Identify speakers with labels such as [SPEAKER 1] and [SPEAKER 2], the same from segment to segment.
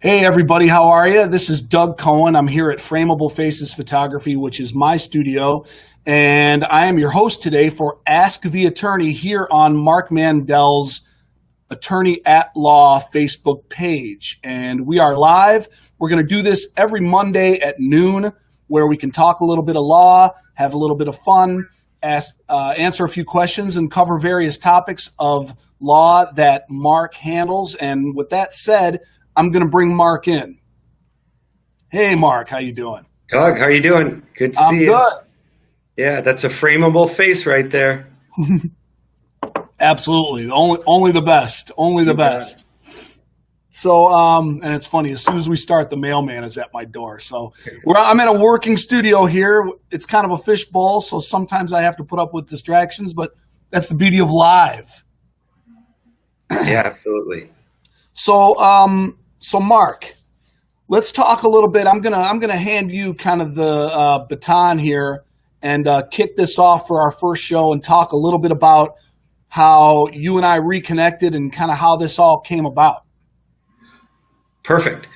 [SPEAKER 1] Hey everybody, how are you? This is Doug Cohen. I'm here at Frameable Faces Photography, which is my studio, and I am your host today for Ask the Attorney here on Mark Mandell's Attorney at Law Facebook page. And we are live. We're going to do this every Monday at noon, where we can talk a little bit of law, have a little bit of fun, answer a few questions, and cover various topics of law that Mark handles. And with that said, I'm going to bring Mark in. Hey, Mark, how you doing?
[SPEAKER 2] Doug, how you doing? Good to see you.
[SPEAKER 1] I'm good.
[SPEAKER 2] Yeah, that's a frameable face right there.
[SPEAKER 1] Absolutely. Only the best. Only the best. So, and it's funny, as soon as we start, the mailman is at my door. So I'm in a working studio here. It's kind of a fishbowl, so sometimes I have to put up with distractions, but that's the beauty of live.
[SPEAKER 2] Yeah, absolutely.
[SPEAKER 1] So Mark, let's talk a little bit. I'm gonna hand you kind of the baton here and kick this off for our first show and talk a little bit about how you and I reconnected and kind of how this all came about.
[SPEAKER 2] Perfect.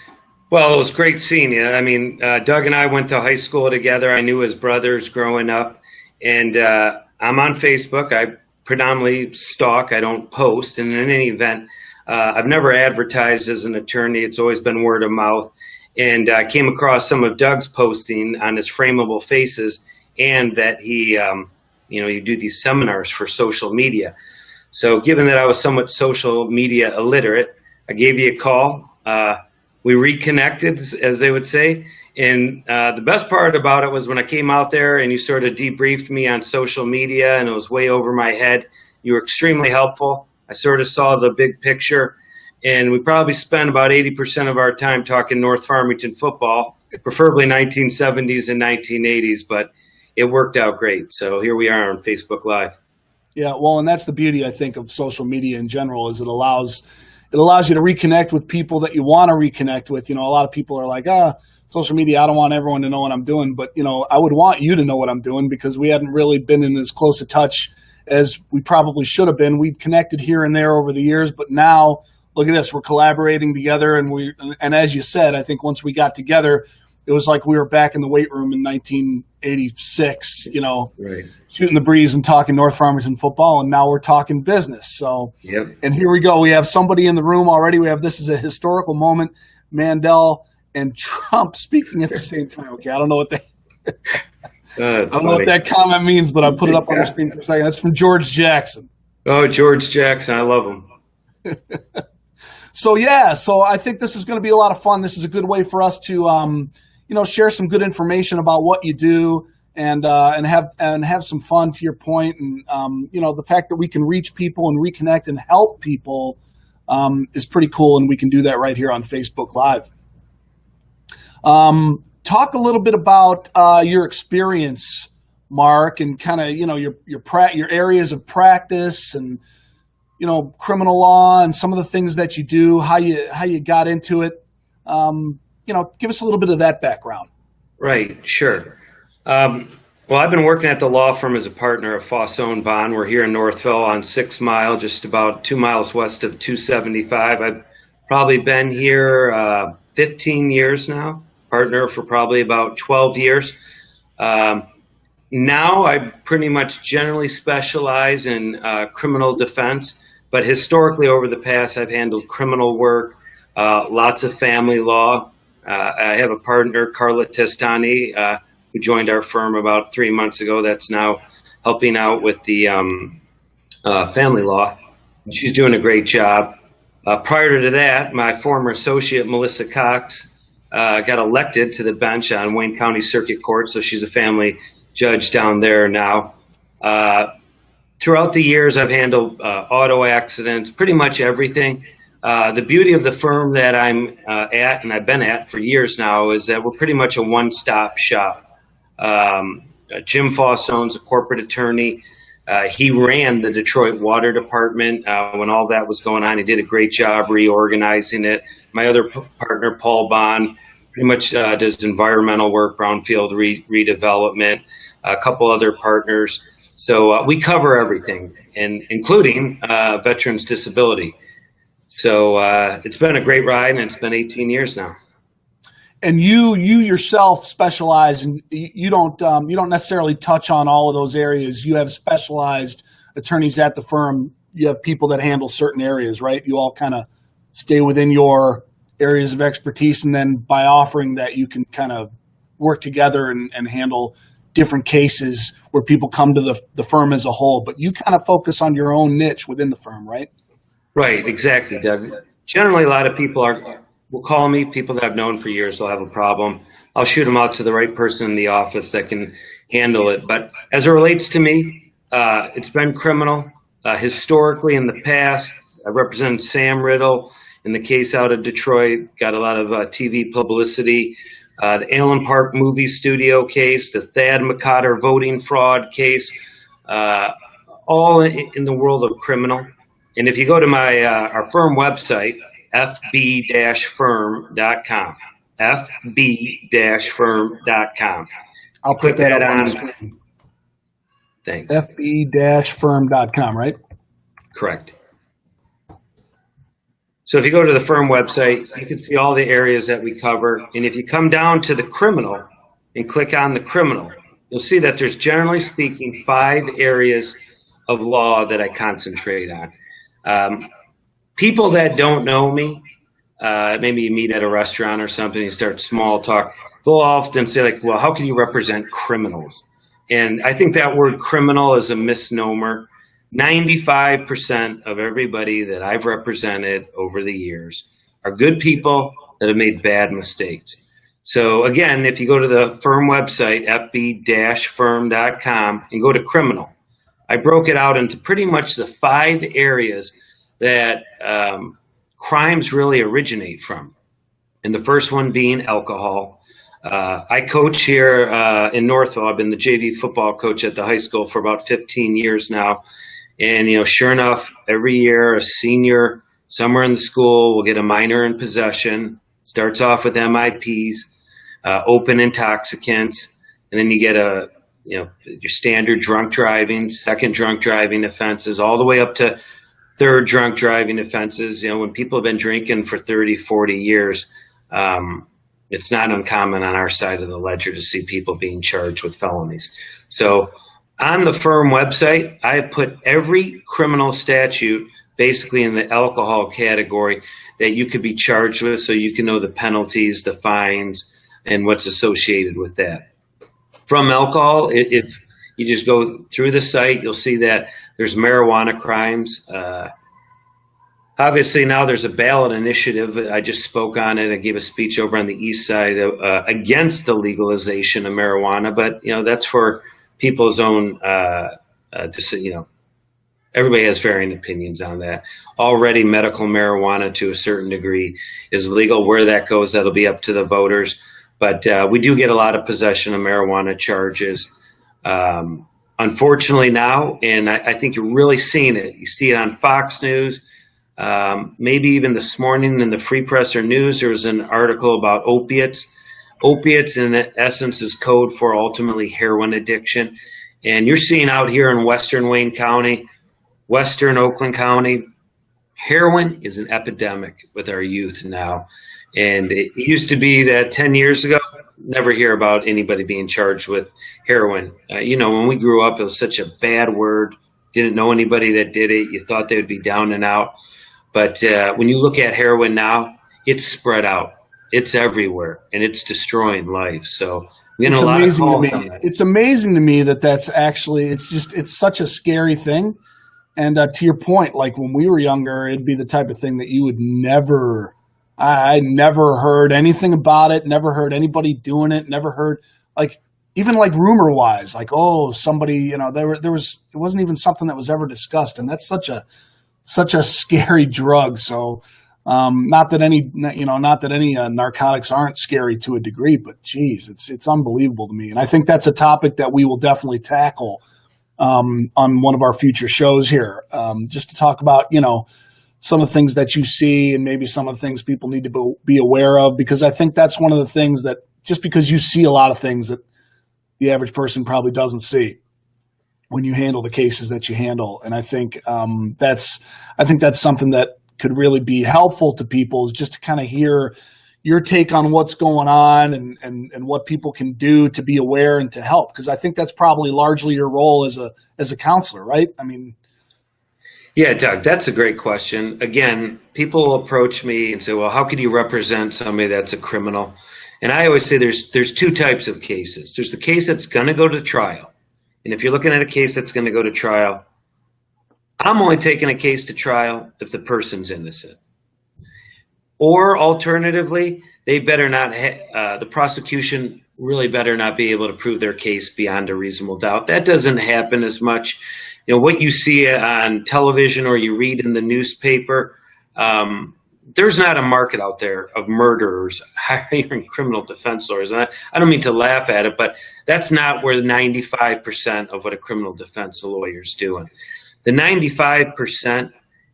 [SPEAKER 2] Well, it was great seeing you. I mean, Doug and I went to high school together. I knew his brothers growing up, and I'm on Facebook. I predominantly stalk. I don't post, and in any event, I've never advertised as an attorney. It's always been word of mouth. And I came across some of Doug's posting on his frameable faces, and that he, you do these seminars for social media. So given that I was somewhat social media illiterate, I gave you a call. We reconnected, as they would say. And the best part about it was when I came out there and you sort of debriefed me on social media, and it was way over my head. You were extremely helpful. I sort of saw the big picture, and we probably spent about 80% of our time talking North Farmington football, preferably 1970s and 1980s, but it worked out great. So here we are on Facebook Live.
[SPEAKER 1] Yeah, well, and that's the beauty, I think, of social media in general, is it allows you to reconnect with people that you want to reconnect with. You know, a lot of people are like, social media, I don't want everyone to know what I'm doing, but, I would want you to know what I'm doing, because we hadn't really been in as close a touch as we probably should have been. We'd connected here and there over the years, but now look at this, we're collaborating together. And as you said, I think once we got together, it was like we were back in the weight room in 1986,
[SPEAKER 2] right,
[SPEAKER 1] shooting the breeze and talking North Farmington football. And now we're talking business. So,
[SPEAKER 2] yep. And
[SPEAKER 1] here we go. We have somebody in the room already. This is a historical moment. Mandell and Trump speaking at the same time. Okay. I don't know what I don't know what that comment means, but I put it up on the screen for a second. That's from George Jackson.
[SPEAKER 2] Oh, George Jackson. I love him.
[SPEAKER 1] So I think this is going to be a lot of fun. This is a good way for us to, share some good information about what you do and have some fun, to your point. And, the fact that we can reach people and reconnect and help people is pretty cool. And we can do that right here on Facebook Live. Talk a little bit about your experience, Mark, and kind of your areas of practice, and criminal law, and some of the things that you do, how you got into it. Give us a little bit of that background.
[SPEAKER 2] Right, sure. Well, I've been working at the law firm as a partner of Fossone Bond. We're here in Northville on 6 Mile, just about 2 miles west of 275. I've probably been here 15 years now. Partner for probably about 12 years. Now I pretty much generally specialize in criminal defense, but historically over the past I've handled criminal work, lots of family law. I have a partner, Carla Testani, who joined our firm about 3 months ago, that's now helping out with the family law. She's doing a great job. Prior to that, my former associate, Melissa Cox, got elected to the bench on Wayne County Circuit Court, so she's a family judge down there now. Throughout the years, I've handled auto accidents, pretty much everything. The beauty of the firm that I'm at, and I've been at for years now, is that we're pretty much a one-stop shop. Jim Fossone's a corporate attorney. He ran the Detroit Water Department when all that was going on. He did a great job reorganizing it. My other partner, Paul Bond, pretty much does environmental work, brownfield redevelopment, a couple other partners. So we cover everything, and including veterans disability. So it's been a great ride, and it's been 18 years now.
[SPEAKER 1] And you yourself specialize, and you don't necessarily touch on all of those areas. You have specialized attorneys at the firm. You have people that handle certain areas, right? You all kind of stay within your areas of expertise, and then by offering that, you can kind of work together and handle different cases where people come to the firm as a whole. But you kind of focus on your own niche within the firm, right?
[SPEAKER 2] Right, exactly, Doug. Generally, a lot of people will call me, people that I've known for years. They'll have a problem. I'll shoot them out to the right person in the office that can handle it. But as it relates to me, it's been criminal. Historically, in the past, I represented Sam Riddle in the case out of Detroit, got a lot of TV publicity. The Allen Park movie studio case, the Thad McCotter voting fraud case, all in the world of criminal. And if you go to my our firm website, fb-firm.com, fb-firm.com.
[SPEAKER 1] I'll
[SPEAKER 2] click
[SPEAKER 1] put that
[SPEAKER 2] on.
[SPEAKER 1] screen.
[SPEAKER 2] Thanks.
[SPEAKER 1] fb-firm.com, right?
[SPEAKER 2] Correct. So if you go to the firm website, you can see all the areas that we cover. And if you come down to the criminal and click on the criminal, you'll see that there's, generally speaking, 5 areas of law that I concentrate on. People that don't know me, maybe you meet at a restaurant or something, you start small talk, they'll often say, like, well, how can you represent criminals? And I think that word criminal is a misnomer. 95% of everybody that I've represented over the years are good people that have made bad mistakes. So again, if you go to the firm website, fb-firm.com, and go to criminal, I broke it out into pretty much the 5 areas that crimes really originate from. And the first one being alcohol. I coach here in Northville. I've been the JV football coach at the high school for about 15 years now. And, sure enough, every year a senior somewhere in the school will get a minor in possession. Starts off with MIPs, open intoxicants, and then you get your standard drunk driving, second drunk driving offenses, all the way up to third drunk driving offenses. When people have been drinking for 30, 40 years, it's not uncommon on our side of the ledger to see people being charged with felonies. So on the firm website, I put every criminal statute basically in the alcohol category that you could be charged with, so you can know the penalties, the fines, and what's associated with that. From alcohol, if you just go through the site, you'll see that there's marijuana crimes. Obviously, now there's a ballot initiative. I just spoke on it. I gave a speech over on the east side against the legalization of marijuana, but that's for people's own everybody has varying opinions on that. Already medical marijuana to a certain degree is legal. Where that goes, that'll be up to the voters. But we do get a lot of possession of marijuana charges. Unfortunately now, and I think you're really seeing it. You see it on Fox News. Maybe even this morning in the Free Press or News, there was an article about opiates. Opiates, in essence, is code for ultimately heroin addiction. And you're seeing out here in western Wayne County, western Oakland County, heroin is an epidemic with our youth now. And it used to be that 10 years ago, never hear about anybody being charged with heroin. When we grew up, it was such a bad word. Didn't know anybody that did it. You thought they would be down and out. But when you look at heroin now, it's spread out. It's everywhere, and it's destroying life. So
[SPEAKER 1] it's amazing to me. It's amazing to me that's actually, it's such a scary thing. And to your point, like when we were younger, it'd be the type of thing that you would never, I never heard anything about it, never heard anybody doing it, never heard even rumor wise, somebody, it wasn't even something that was ever discussed. And that's such a scary drug. So not that any narcotics aren't scary to a degree, but geez, it's unbelievable to me. And I think that's a topic that we will definitely tackle on one of our future shows here, just to talk about, some of the things that you see and maybe some of the things people need to be aware of, because I think that's one of the things that, just because you see a lot of things that the average person probably doesn't see when you handle the cases that you handle. And I think that's something that could really be helpful to people is just to kind of hear your take on what's going on and what people can do to be aware and to help. Because I think that's probably largely your role as a counselor, right? I mean,
[SPEAKER 2] yeah, Doug, that's a great question. Again, people approach me and say, well, how could you represent somebody that's a criminal? And I always say there's two types of cases. There's the case that's going to go to trial. And if you're looking at a case that's going to go to trial, I'm only taking a case to trial if the person's innocent. Or alternatively, they better not, the prosecution really better not be able to prove their case beyond a reasonable doubt. That doesn't happen as much. You know, what you see on television or you read in the newspaper, there's not a market out there of murderers hiring criminal defense lawyers. And I don't mean to laugh at it, but that's not where 95% of what a criminal defense lawyer is doing. The 95%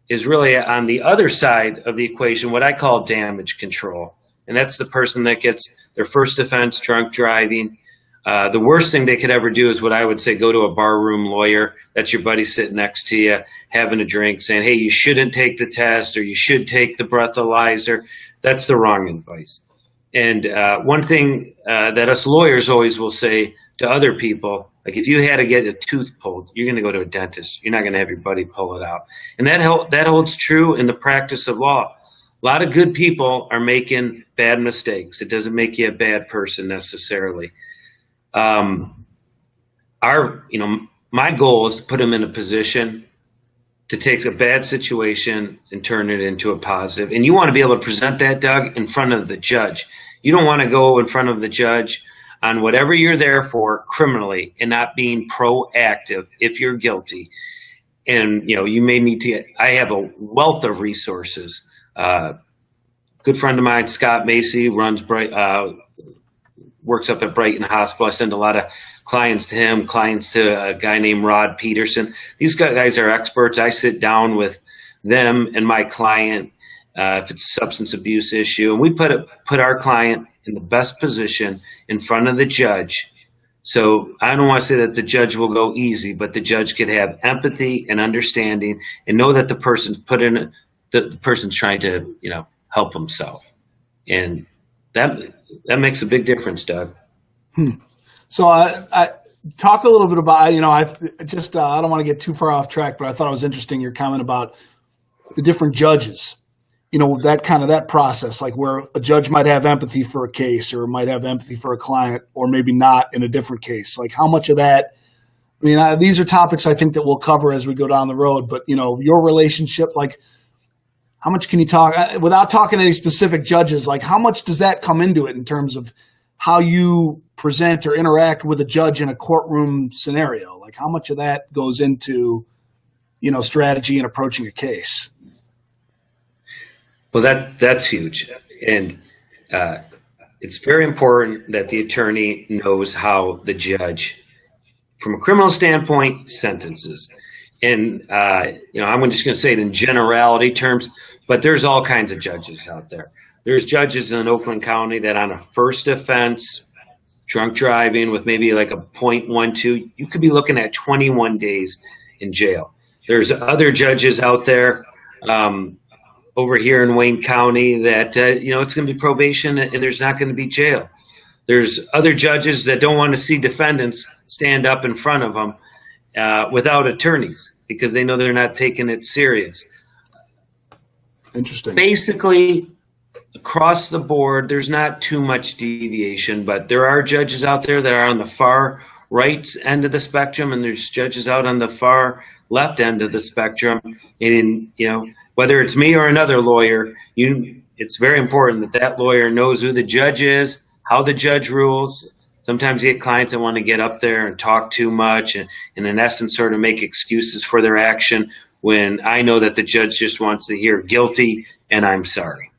[SPEAKER 2] is really on the other side of the equation, what I call damage control. And that's the person that gets their first offense, drunk driving. The worst thing they could ever do is what I would say, go to a barroom lawyer. That's your buddy sitting next to you, having a drink, saying, hey, you shouldn't take the test or you should take the breathalyzer. That's the wrong advice. And one thing that us lawyers always will say to other people, like if you had to get a tooth pulled, you're going to go to a dentist. You're not going to have your buddy pull it out. And that holds true in the practice of law. A lot of good people are making bad mistakes. It doesn't make you a bad person necessarily. My goal is to put them in a position to take a bad situation and turn it into a positive. And you want to be able to present that, Doug, in front of the judge. You don't want to go in front of the judge on whatever you're there for criminally and not being proactive if you're guilty. And, you may need to I have a wealth of resources. Good friend of mine, Scott Macy, runs works up at Brighton Hospital. I send a lot of clients to him, clients to a guy named Rod Peterson. These guys are experts. I sit down with them and my client if it's a substance abuse issue, and we put our client in the best position in front of the judge. So I don't want to say that the judge will go easy, but the judge could have empathy and understanding and know that the person's trying to, help himself. And that makes a big difference, Doug.
[SPEAKER 1] So I talk a little bit about, I don't want to get too far off track, but I thought it was interesting your comment about the different judges, that process, like where a judge might have empathy for a case or might have empathy for a client or maybe not in a different case. Like how much of that, these are topics I think that we'll cover as we go down the road, but your relationships, like how much can you talk without talking to any specific judges? Like how much does that come into it in terms of how you present or interact with a judge in a courtroom scenario? Like how much of that goes into, strategy and approaching a case?
[SPEAKER 2] Well, that's huge. And it's very important that the attorney knows how the judge, from a criminal standpoint, sentences. And, I'm just going to say it in generality terms, but there's all kinds of judges out there. There's judges in Oakland County that on a first offense, drunk driving with maybe like a .12, you could be looking at 21 days in jail. There's other judges out there over here in Wayne County that, it's going to be probation and there's not going to be jail. There's other judges that don't want to see defendants stand up in front of them without attorneys because they know they're not taking it serious.
[SPEAKER 1] Interesting.
[SPEAKER 2] Basically, across the board, there's not too much deviation, but there are judges out there that are on the far right end of the spectrum, and there's judges out on the far left end of the spectrum. And, whether it's me or another lawyer, it's very important that lawyer knows who the judge is, how the judge rules. Sometimes you get clients that want to get up there and talk too much and in essence sort of make excuses for their action when I know that the judge just wants to hear guilty and I'm sorry.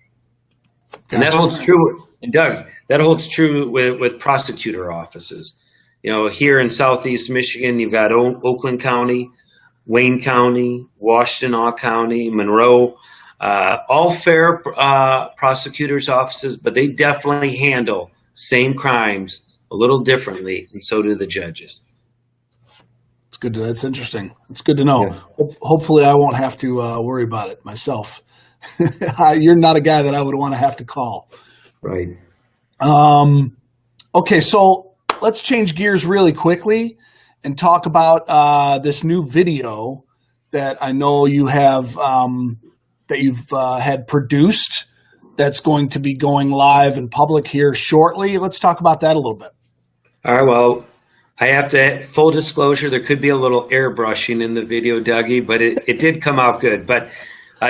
[SPEAKER 2] Gotcha. And that holds true, and Doug, that holds true with prosecutor offices. Here in southeast Michigan, you've got Oakland County, Wayne County, Washtenaw County, Monroe, all fair prosecutors' offices, but they definitely handle same crimes a little differently, and so do the judges.
[SPEAKER 1] That's interesting. It's good to know. Yeah. Hopefully I won't have to worry about it myself. You're not a guy that I would want to have to call.
[SPEAKER 2] Right.
[SPEAKER 1] Okay, so let's change gears really quickly and talk about this new video that I know you have that you've had produced that's going to be going live in public here shortly. Let's talk about that a little bit.
[SPEAKER 2] All right. Well, I have to, full disclosure, there could be a little airbrushing in the video, Dougie, but it did come out good. But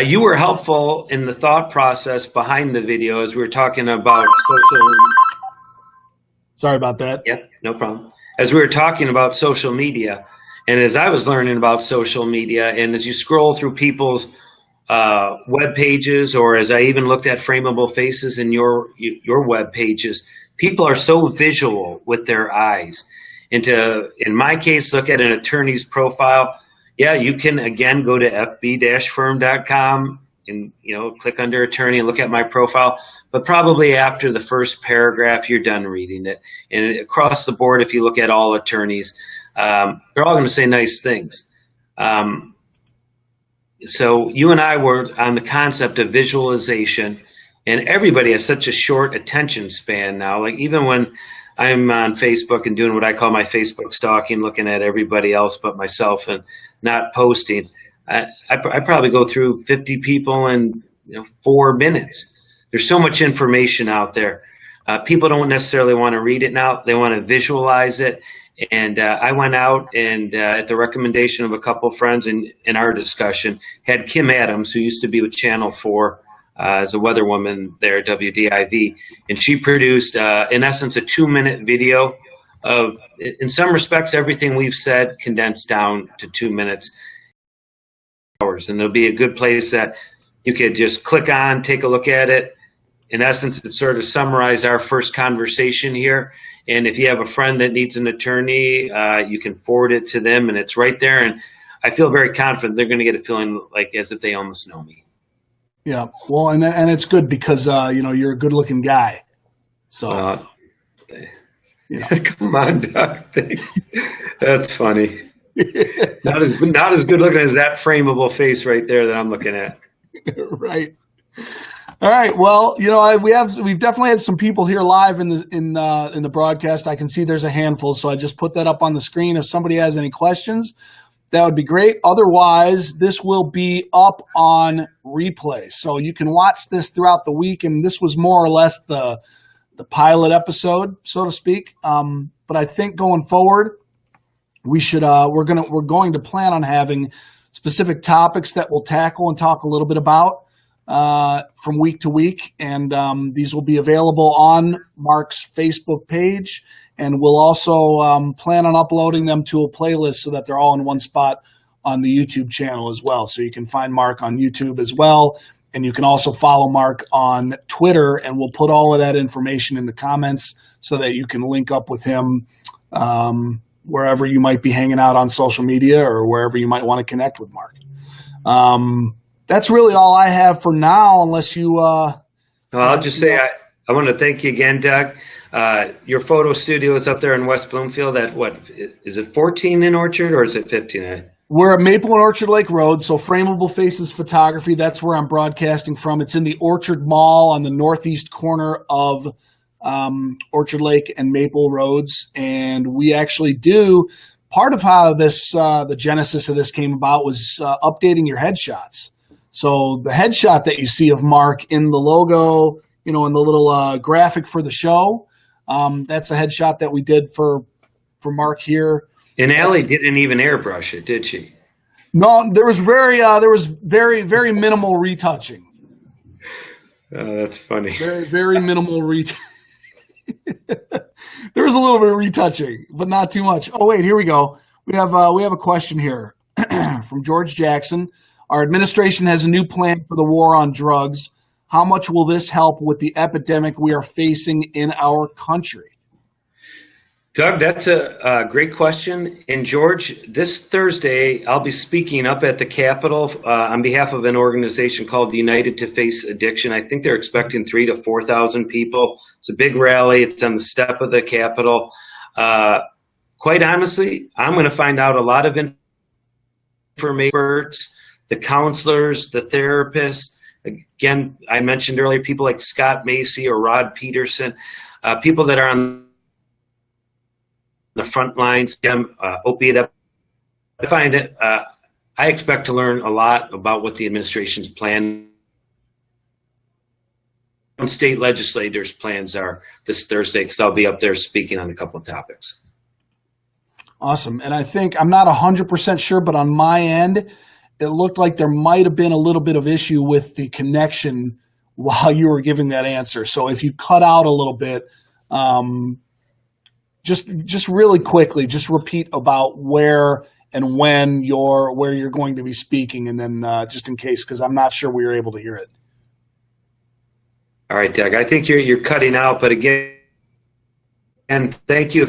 [SPEAKER 2] you were helpful in the thought process behind the video as we were talking about social.
[SPEAKER 1] Sorry about that.
[SPEAKER 2] Yep, no problem. As we were talking about social media, and as I was learning about social media, and as you scroll through people's web pages, or as I even looked at Frameable Faces in your web pages, people are so visual with their eyes. And to, in my case, look at an attorney's profile. Yeah, you can again go to fb-firm.com and click under attorney and look at my profile. But probably after the first paragraph, you're done reading it. And across the board, if you look at all attorneys, they're all going to say nice things. So you and I were on the concept of visualization, and everybody has such a short attention span now. Like even when I'm on Facebook and doing what I call my Facebook stalking, looking at everybody else but myself and not posting, I probably go through 50 people in 4 minutes. There's so much information out there. People don't necessarily want to read it now. They want to visualize it. And I went out and at the recommendation of a couple of friends in our discussion, had Kim Adams, who used to be with Channel 4 as a weather woman there at WDIV, and she produced, in essence, a 2-minute video of, in some respects, everything we've said condensed down to 2 minutes. And it'll be a good place that you could just click on, take a look at it. In essence, it sort of summarized our first conversation here. And if you have a friend that needs an attorney, you can forward it to them, and it's right there. And I feel very confident they're going to get a feeling like as if they almost know me.
[SPEAKER 1] Yeah, well, and it's good because you're a good-looking guy. So,
[SPEAKER 2] come on, Doc. That's funny. Not as good looking as that frameable face right there that I'm looking at.
[SPEAKER 1] Right. All right. Well, we've definitely had some people here live in the broadcast. I can see there's a handful, so I just put that up on the screen. If somebody has any questions, that would be great. Otherwise, this will be up on replay, so you can watch this throughout the week. And this was more or less the pilot episode, so to speak. But I think going forward, we should we're going to plan on having specific topics that we'll tackle and talk a little bit about from week to week, and these will be available on Mark's Facebook page, and we'll also plan on uploading them to a playlist so that they're all in one spot on the YouTube channel as well. So you can find Mark on YouTube as well, and you can also follow Mark on Twitter, and we'll put all of that information in the comments so that you can link up with him wherever you might be hanging out on social media or wherever you might want to connect with Mark. That's really all I have for now, unless you
[SPEAKER 2] I'll just say I want to thank you again, Doug. Your photo studio is up there in West Bloomfield at what is it, 14 in Orchard, or is it 15?
[SPEAKER 1] We're at Maple and Orchard Lake Road, so Frameable Faces Photography, that's where I'm broadcasting from. It's in the Orchard Mall on the northeast corner of Orchard Lake and Maple Roads, and we actually do part of how this the genesis of this came about was updating your headshots. So the headshot that you see of Mark in the logo, in the little graphic for the show, that's a headshot that we did for Mark here.
[SPEAKER 2] And Allie didn't even airbrush it, did she?
[SPEAKER 1] No, there was very very minimal retouching.
[SPEAKER 2] That's funny.
[SPEAKER 1] Very minimal retouching. There was a little bit of retouching, but not too much. Oh wait, here we go. We have a question here from George Jackson. Our administration has a new plan for the war on drugs. How much will this help with the epidemic we are facing in our country?
[SPEAKER 2] Doug, that's a great question. And George, this Thursday, I'll be speaking up at the Capitol on behalf of an organization called United to Face Addiction. I think they're expecting 3,000 to 4,000 people. It's a big rally. It's on the step of the Capitol. Quite honestly, I'm going to find out a lot of information, the counselors, the therapists, Again, I mentioned earlier people like Scott Macy or Rod Peterson, people that are on the front lines, opiate. I find it. I expect to learn a lot about what the administration's plan and state legislators' plans are this Thursday, because I'll be up there speaking on a couple of topics.
[SPEAKER 1] Awesome. And I think, I'm not 100% sure, but on my end, it looked like there might have been a little bit of issue with the connection while you were giving that answer. So if you cut out a little bit, just really quickly, just repeat about where and when where you're going to be speaking, and then just in case, because I'm not sure we were able to hear it.
[SPEAKER 2] All right, Doug. I think you're cutting out, but again, and thank you.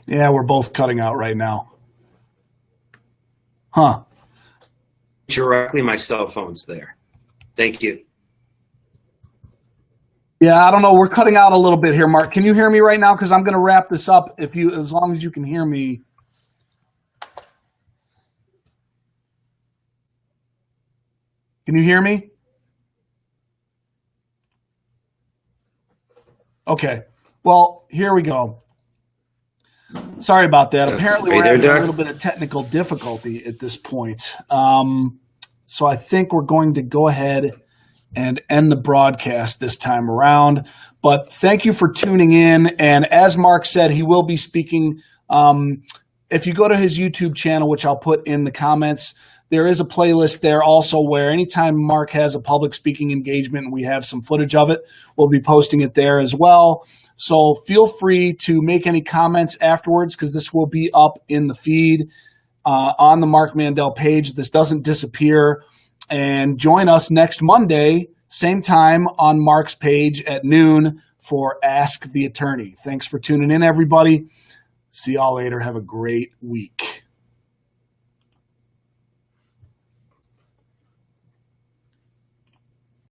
[SPEAKER 1] Yeah, we're both cutting out right now. Huh.
[SPEAKER 2] Directly, my cell phone's there. Thank you.
[SPEAKER 1] Yeah, I don't know. We're cutting out a little bit here, Mark. Can you hear me right now? Because I'm going to wrap this up. As long as you can hear me. Can you hear me? Okay. Well, here we go. Sorry about that. Apparently, we're having a little bit of technical difficulty at this point. So I think we're going to go ahead and end the broadcast this time around. But thank you for tuning in. And as Mark said, he will be speaking. If you go to his YouTube channel, which I'll put in the comments, there is a playlist there also where anytime Mark has a public speaking engagement and we have some footage of it, we'll be posting it there as well. So feel free to make any comments afterwards, because this will be up in the feed on the Mark Mandell page. This doesn't disappear. And join us next Monday, same time on Mark's page at noon for Ask the Attorney. Thanks for tuning in, everybody. See y'all later. Have a great week.